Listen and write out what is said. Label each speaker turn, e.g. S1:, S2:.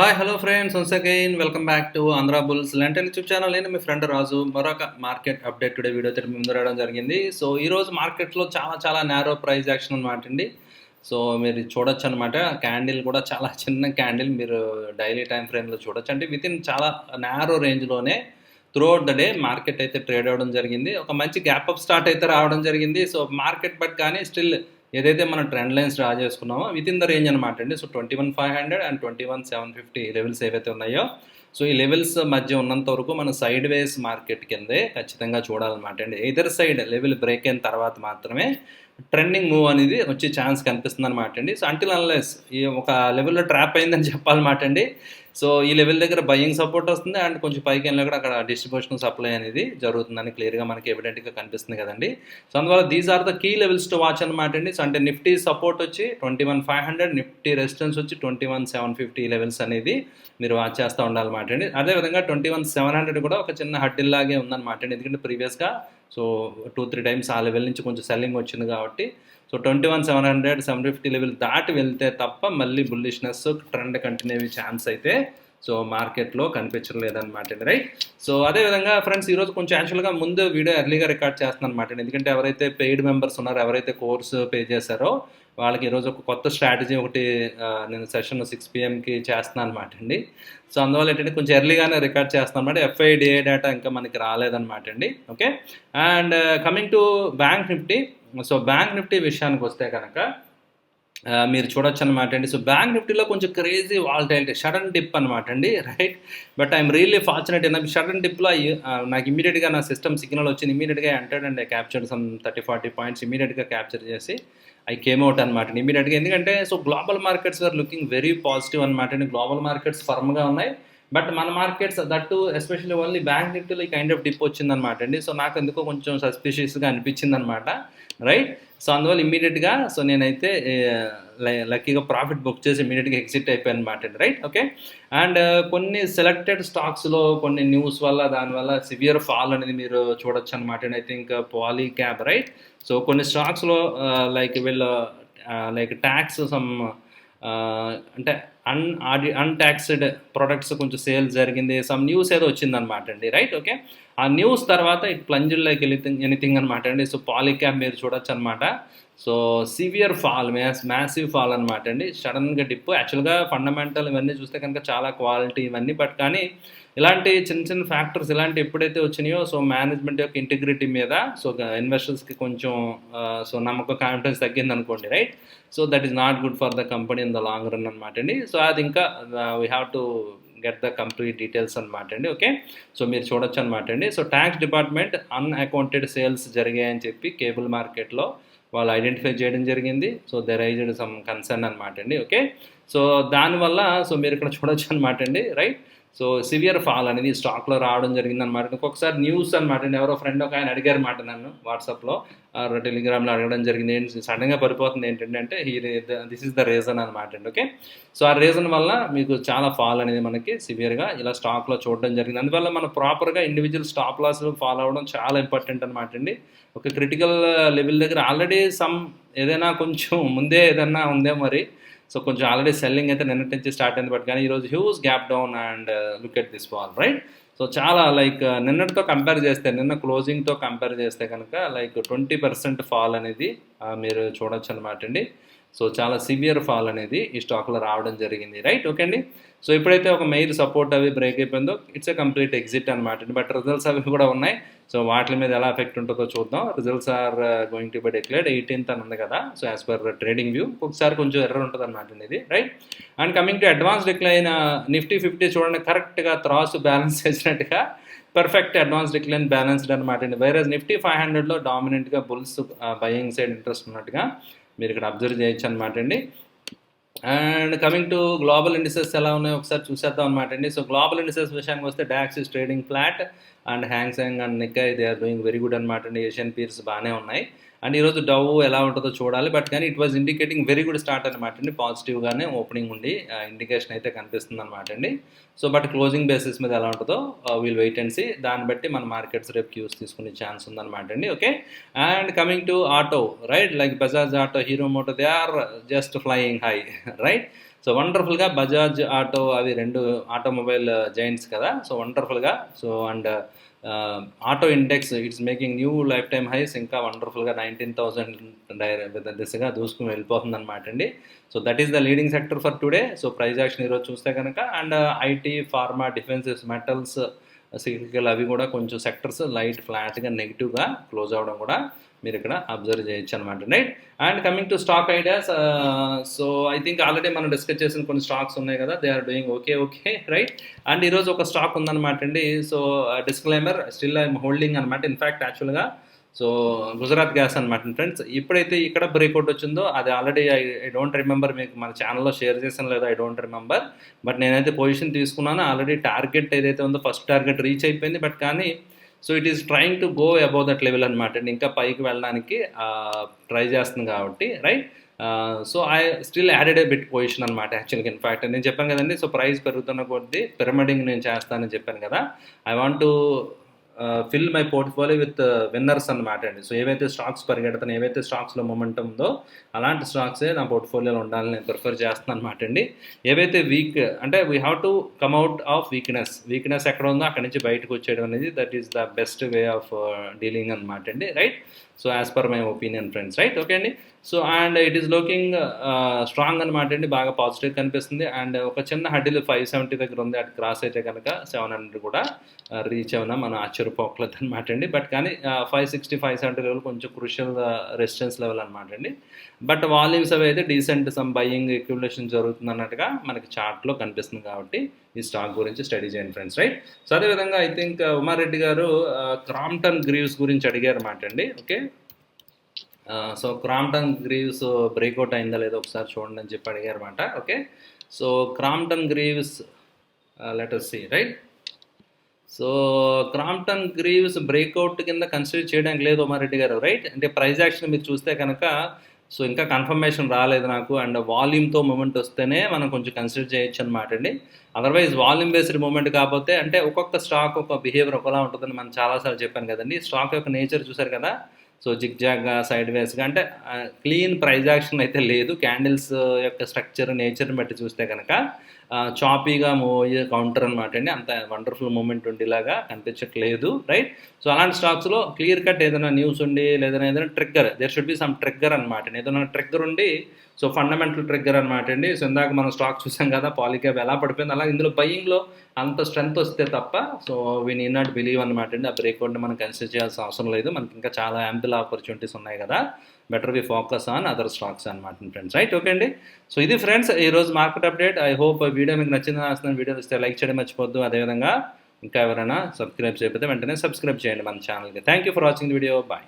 S1: Hi hello friends once again welcome back to Andhra bulls లంటన్ YouTube channel. నేను మీ friend రాజు మరొక మార్కెట్ అప్డేట్ టుడే వీడియోతో మీ ముందు రావడం జరిగింది. సో ఈరోజు మార్కెట్లో చాలా నేరో ప్రైస్ యాక్షన్ అనమాట అండి. సో మీరు చూడొచ్చు అనమాట. క్యాండిల్ కూడా చాలా చిన్న క్యాండిల్, మీరు డైలీ టైం ఫ్రేమ్లో చూడొచ్చు. అంటే వితిన్ చాలా నేరో రేంజ్లోనే త్రూఅవుట్ ద డే మార్కెట్ అయితే ట్రేడ్ అవ్వడం జరిగింది. ఒక మంచి గ్యాప్ అప్ స్టార్ట్ అయితే రావడం జరిగింది. సో మార్కెట్ బట్ కానీ స్టిల్ ఏదైతే మనం ట్రెండ్ లైన్స్ డ్రా చేసుకున్నామో విత్ ఇన్ ద రేంజ్ అనమాట అండి. సో 21,500 అండ్ 21,750 లెవెల్స్ ఏవైతే ఉన్నాయో, సో ఈ లెవెల్స్ మధ్య ఉన్నంత వరకు మనం సైడ్ వేస్ మార్కెట్ కిందే ఖచ్చితంగా చూడాలన్నమాట అండి. ఎయిదర్ సైడ్ లెవెల్ బ్రేక్ అయిన తర్వాత మాత్రమే ట్రెండింగ్ మూవ్ అనేది వచ్చే ఛాన్స్ కనిపిస్తుంది అనమాట అండి. సో అంటిల్ అన్లెస్ ఈ ఒక లెవెల్లో ట్రాప్ అయిందని చెప్పాలన్నమాట అండి. సో ఈ లెవెల్ దగ్గర బయింగ్ సపోర్ట్ వస్తుంది అండ్ కొంచెం పైకి వెళ్ళినా కూడా అక్కడ డిస్ట్రిబ్యూషన్ సప్లై అనేది జరుగుతుందని క్లియర్గా మనకి ఎవిడెంట్గా కనిపిస్తుంది కదండి. సో అందువల్ల these are the key levels to watch అనమాట అండి. సో అంటే నిఫ్టీ సపోర్ట్ వచ్చి 21,500, నిఫ్టీ రెసిస్టెన్స్ వచ్చి 21,750 లెవెల్స్ అనేది మీరు వాచ్ చేస్తూ ఉండాలన్నమాట అండి. అదేవిధంగా 21,700 కూడా ఒక చిన్న హడ్డిల్ లాగే ఉందన్నమాట అండి. ఎందుకంటే ప్రీవియస్గా సో 2-3 టైమ్స్ ఆ లెవెల్ నుంచి కొంచెం సెల్లింగ్ వచ్చింది కాబట్టి సో 21,700, 750 లెవెల్ దాటి వెళ్తే తప్ప మళ్ళీ బుల్లిష్నెస్ ట్రెండ్ కంటిన్యూ అయ్యే ఛాన్స్ అయితే సో మార్కెట్లో కనిపించలేదన్నమాట అండి. రైట్. సో అదేవిధంగా ఫ్రెండ్స్ ఈరోజు కొంచెం యాక్చువల్గా ముందు వీడియో ఎర్లీగా రికార్డ్ చేస్తున్నాను అనమాట అండి. ఎందుకంటే ఎవరైతే పెయిడ్ మెంబర్స్ ఉన్నారో, ఎవరైతే కోర్సు పే చేశారో వాళ్ళకి ఈరోజు ఒక కొత్త స్ట్రాటజీ ఒకటి నేను సెషన్ 6 PM చేస్తున్నాను అనమాట అండి. సో అందువల్ల ఏంటంటే కొంచెం ఎర్లీగానే రికార్డ్ చేస్తున్నాను అనమాట. FIDA డేటా ఇంకా మనకి రాలేదన్నమాట అండి. Okay. And coming to bank Nifty. So bank Nifty విషయానికి వస్తే కనుక మీరు చూడొచ్చు అనమాట అండి. సో బ్యాంక్ నిఫ్టీలో కొంచెం క్రేజీ వాలటైలిటీ, సడన్ డిప్ అనమాట అండి. Right. But I'm really fortunate in sudden డిప్లో నాకు ఇమీడియట్గా నా సిస్టమ్ సిగ్నల్ వచ్చింది. ఇమీడియట్గా entered and captured some 30-40 points ఇమీడియట్గా క్యాప్చర్ చేసి ఐ కేమ్ అవుట్ అనమాట ఇమీడియట్గా. ఎందుకంటే so global markets are looking very positive అనమాట అండి. గ్లోబల్ మార్కెట్స్ ఫర్మ్గా ఉన్నాయి. బట్ మన markets that especially only bank నిఫ్టీలో ఈ కైండ్ ఆఫ్ డిప్ వచ్చిందనమాట అండి. సో నాకు ఎందుకో కొంచెం సస్పిషియస్గా అనిపించింది అనమాట. రైట్. సో అందువల్ల ఇమీడియట్గా సో నేనైతే లక్కీగా ప్రాఫిట్ బుక్ చేసి ఇమీడియట్గా ఎగ్జిట్ అయిపోయాను అనమాట అండి. రైట్. ఓకే. అండ్ కొన్ని సెలెక్టెడ్ స్టాక్స్లో కొన్ని న్యూస్ వల్ల దానివల్ల సివియర్ ఫాల్ అనేది మీరు చూడొచ్చు అనమాట అండి. I think Polycab. Right. So కొన్ని స్టాక్స్లో లైక్ వీళ్ళు లైక్ ట్యాక్స్ సమ్ అంటే అన్టాక్స్డ్ ప్రొడక్ట్స్ కొంచెం సేల్ జరిగింది, సమ్ న్యూస్ ఏదో వచ్చిందనమాట అండి. రైట్. ఓకే. ఆ న్యూస్ తర్వాత ఇట్ ప్లంజ్డ్ లైక్ ఎనీథింగ్ అనమాట అండి. సో పాలీక్యాబ్ మీరు చూడొచ్చు అనమాట. So severe fall, massive fall అనమాట అండి. సడన్గా డిప్. యాక్చువల్గా ఫండమెంటల్ ఇవన్నీ చూస్తే కనుక చాలా క్వాలిటీ ఇవన్నీ, బట్ కానీ ఇలాంటి చిన్న ఫ్యాక్టర్స్ ఇలాంటి ఎప్పుడైతే వచ్చినాయో సో మేనేజ్మెంట్ యొక్క ఇంటిగ్రిటీ మీద సో ఇన్వెస్టర్స్కి కొంచెం సో నమ్మకం, కాన్ఫిడెన్స్ తగ్గింది అనుకోండి. Right. So that is not good for the company in the long run అనమాట అండి. సో అది ఇంకా we have to get the complete details అనమాట అండి. ఓకే. సో మీరు చూడొచ్చు అనమాట అండి. So tax department unaccounted sales జరిగాయని చెప్పి కేబుల్ మార్కెట్లో వాళ్ళు ఐడెంటిఫై చేయడం జరిగింది. సో దెర్ ఐజ్డ్ సమ్ కన్సర్న్ అనమాట అండి. ఓకే. సో దానివల్ల సో మీరు ఇక్కడ చూడొచ్చు అనమాట అండి. రైట్. సో సివియర్ ఫాల్ అనేది స్టాక్లో రావడం జరిగింది అనమాట. ఇంకొకసారి న్యూస్ అనమాట అండి. ఎవరో ఫ్రెండ్ ఒక ఆయన అడిగారు మాట నన్ను వాట్సాప్లో, టెలిగ్రామ్లో అడగడం జరిగింది. ఏంటి సడన్గా పడిపోతుంది ఏంటంటే దిస్ ఈస్ ద రీజన్ అనమాట అండి. ఓకే. సో ఆ రీజన్ వల్ల మీకు చాలా ఫాల్ అనేది మనకి సివియర్గా ఇలా స్టాక్లో చూడడం జరిగింది. అందువల్ల మనం ప్రాపర్గా ఇండివిజువల్ స్టాప్ లాస్ ఫాలో అవ్వడం చాలా ఇంపార్టెంట్ అనమాట అండి. ఒక క్రిటికల్ లెవెల్ దగ్గర ఆల్రెడీ సమ్ ఏదైనా కొంచెం ముందే ఏదైనా ఉందే మరి. సో కొంచెం ఆల్రెడీ సెల్లింగ్ అయితే నిన్నటి నుంచి స్టార్ట్ అయింది, బట్ కానీ ఈరోజు huge gap down and look at this fall. Right. So చాలా లైక్ నిన్నటితో కంపేర్ చేస్తే, నిన్న క్లోజింగ్తో కంపేర్ చేస్తే కనుక లైక్ 20% ఫాల్ అనేది మీరు చూడొచ్చు అనమాట అండి. సో చాలా సివియర్ ఫాల్ అనేది ఈ స్టాక్లో రావడం జరిగింది. రైట్. ఓకే అండి. సో ఎప్పుడైతే ఒక మెయిల్ సపోర్ట్ అవి బ్రేక్ అయిపోయిందో ఇట్స్ ఏ కంప్లీట్ ఎగ్జిట్ అనమాట అండి. బట్ రిజల్ట్స్ అవి కూడా ఉన్నాయి. సో వాటి మీద ఎలా ఎఫెక్ట్ ఉంటుందో చూద్దాం. Results are going to be declared 18th అని ఉంది కదా. So as per trading view ఒకసారి కొంచెం ఎర్రర్ ఉంటుంది అనమాట అండి ఇది. Right. And coming to advance decline Nifty 50 చూడండి, కరెక్ట్గా త్రాసు బ్యాలెన్స్ చేసినట్టుగా పర్ఫెక్ట్ అడ్వాన్స్ డిక్లైన్ బ్యాలెన్స్డ్ అనమాట అండి. వైరస్ నిఫ్టీ 500లో డామినెంట్గా బుల్స్ బయింగ్ సైడ్ ఇంట్రెస్ట్ ఉన్నట్టుగా మీరు ఇక్కడ అబ్జర్వ్ చేయొచ్చు అనమాట అండి. And coming to global indices ఎలా ఉన్నాయో ఒకసారి చూసేద్దాం అనమాట అండి. సో గ్లోబల్ ఇండిసెస్ విషయానికి వస్తే DAX is trading flat and Hang Seng and Nikkei they are doing very good అనమాట అండి. ఏషియన్ పీర్స్ బాగానే ఉన్నాయి. అండ్ ఈరోజు డవ్ ఎలా ఉంటుందో చూడాలి, బట్ కానీ it was indicating very good start అనమాట అండి. పాజిటివ్గానే ఓపెనింగ్ ఉండి ఇండికేషన్ అయితే కనిపిస్తుంది అనమాట అండి. సో బట్ క్లోజింగ్ బేసిస్ మీద ఎలా ఉంటుందో వీల్ వెయిట్ అండ్ సీ. దాన్ని బట్టి మన మార్కెట్స్ రేపు క్యూస్ తీసుకునే ఛాన్స్ ఉందన్నమాట అండి. Okay. And coming to auto. Right. Like Bajaj auto, Hero Moto, they are just flying high. Right. So వండర్ఫుల్గా బజాజ్ ఆటో అవి 2 ఆటోమొబైల్ జైంట్స్ కదా. సో వండర్ఫుల్గా so and auto index it's making new life time highs, ఇంకా వండర్ఫుల్గా 19,000 దిశగా దూసుకుని వెళ్ళిపోతుంది అనమాట అండి. So that is the leading sector for today. So price action ఈరోజు చూస్తే కనుక and IT, pharma, defences, metals, cyclical అవి కూడా కొంచెం సెక్టర్స్ లైట్ ఫ్లాట్గా నెగిటివ్గా క్లోజ్ అవ్వడం కూడా మీరు ఇక్కడ అబ్జర్వ్ చేయొచ్చు అనమాట, right. And coming to stock ideas, so I think already మనం డిస్కస్ చేసిన కొన్ని స్టాక్స్ ఉన్నాయి కదా, they are doing okay right. అండ్ ఈరోజు ఒక స్టాక్ ఉందన్నమాట అండి. So disclaimer, still I'm holding అనమాట. ఇన్ఫ్యాక్ట్ యాక్చువల్గా సో గుజరాత్ గ్యాస్ అనమాట ఫ్రెండ్స్. ఇప్పుడైతే ఇక్కడ బ్రేక్అవుట్ వచ్చిందో అది ఆల్రెడీ ఐ డోంట్ రిమెంబర్, మీకు మన ఛానల్లో షేర్ చేసాను లేదా ఐ డోంట్ రిమెంబర్. బట్ నేనైతే పొజిషన్ తీసుకున్నాను ఆల్రెడీ. టార్గెట్ ఏదైతే ఉందో ఫస్ట్ టార్గెట్ రీచ్ అయిపోయింది. బట్ కానీ so it is trying to go above that level అనమాట. ఇంకా పైకి వెళ్ళడానికి ట్రై చేస్తుంది కాబట్టి, right. So I still added A bit position అనమాట యాక్చువల్గా. ఇన్ఫ్యాక్ట్ నేను చెప్పాను కదండి, సో ప్రైస్ పెరుగుతున్న కొద్దీ పిరమిడింగ్ నేను చేస్తానని చెప్పాను కదా. I want to fill my portfolio with winners అనమాట అండి. సో ఏవైతే స్టాక్స్ పరిగెడతాను, ఏవైతే స్టాక్స్లో మొమెంటం ఉందో అలాంటి స్టాక్సే నా పోర్ట్ఫోలియోలో ఉండాలని నేను ప్రిఫర్ చేస్తున్నాను అనమాట అండి. ఏవైతే వీక్ అంటే we have to come out of weakness ఎక్కడ ఉందో అక్కడి నుంచి బయటకు వచ్చేయడం అనేది that is the best way of dealing అనమాట అండి, right. So as per my opinion friends, right. Okay అండి. So and it is looking strong అనమాట అండి, బాగా పాజిటివ్ కనిపిస్తుంది. అండ్ ఒక చిన్న హడ్డీలు 570 దగ్గర ఉంది, అటు క్రాస్ అయితే కనుక 700 కూడా రీచ్ అవునా మనం ఆశ్చర్యపోకలేదు అనమాట అండి. బట్ కానీ 560, 570 లెవెల్ కొంచెం క్రూషియల్ రెసిస్టెన్స్ లెవెల్ అనమాట అండి. బట్ వాల్యూమ్స్ అవి అయితే డీసెంట్ సమ్ బయింగ్ అక్యుములేషన్ జరుగుతుంది అన్నట్టుగా మనకి చార్ట్లో కనిపిస్తుంది కాబట్టి ఈ స్టాక్ గురించి స్టడీ చేయండి ఫ్రెండ్స్, రైట్. సో అదేవిధంగా ఐ థింక్ ఉమారెడ్డి గారు క్రాంప్టన్ గ్రీవ్స్ గురించి అడిగారు అన్నమాట అండి. Okay, so Crompton Greaves breakout అయిందా లేదో ఒకసారి చూడండి అని చెప్పి అడిగారు అనమాట. Okay, so Crompton Greaves let us see, right. So Crompton Greaves breakout కింద కన్సిడర్ చేయడానికి లేదు ఉమారెడ్డి గారు, రైట్. అంటే ప్రైస్ యాక్షన్ మీరు చూస్తే కనుక సో ఇంకా కన్ఫర్మేషన్ రాలేదు నాకు. అండ్ వాల్యూమ్తో మూమెంట్ వస్తేనే మనం కొంచెం కన్సిడర్ చేయొచ్చు అనమాట అండి. అదర్వైజ్ వాల్యూమ్ బేస్డ్ మూమెంట్ కాకపోతే అంటే ఒక్కొక్క స్టాక్ ఒక బిహేవియర్ ఒకలా ఉంటుందని మనం చాలాసార్లు చెప్పాను కదండి. స్టాక్ యొక్క నేచర్ చూసారు కదా. సో జిగ్జాగ్గా, సైడ్ వేస్గా, అంటే క్లీన్ ప్రైజ్ యాక్షన్ అయితే లేదు. క్యాండిల్స్ యొక్క స్ట్రక్చర్, నేచర్ని బట్టి చూస్తే కనుక చాపీగా మూవ్ అయ్యే కౌంటర్ అనమాట అండి. అంత వండర్ఫుల్ మూమెంట్ ఉండేలాగా కనిపించట్లేదు, రైట్. సో అలాంటి స్టాక్స్లో క్లియర్ కట్ ఏదైనా న్యూస్ ఉండి లేదా ఏదైనా trigger, there should be some trigger అనమాట. ఏదైనా ట్రిగ్గర్ ఉండి, సో ఫండమెంటల్ ట్రిగ్గర్ అనమాట అండి. సో ఇందాక మనం స్టాక్ చూసాం కదా, పాలిక్యాబ్ ఎలా పడిపోయింది, అలా ఇందులో బయింగ్లో అంత స్ట్రెంత్ వస్తే తప్ప so we need not believe అనమాట అండి. ఆ బ్రేక్అవుట్ని మనం కన్సిడర్ చేయాల్సిన అవసరం లేదు. మనకి ఇంకా చాలా యాంపుల్ ఆపర్చునిటీస్ ఉన్నాయి కదా, better we focus on other stocks అనమాట ఫ్రెండ్స్, రైట్. ఓకే అండి. సో ఇది ఫ్రెండ్స్ ఈరోజు market update. I hope video మీకు నచ్చిందని ఆశిస్తున్నాను. వీడియో ఇస్తే లైక్ చేయడం మర్చిపోద్దు. అదేవిధంగా ఇంకా ఎవరైనా సబ్స్క్రైబ్ చేయకపోతే వెంటనే సబ్స్క్రైబ్ చేయండి మన ఛానల్కి. Thank you for watching the video. Bye.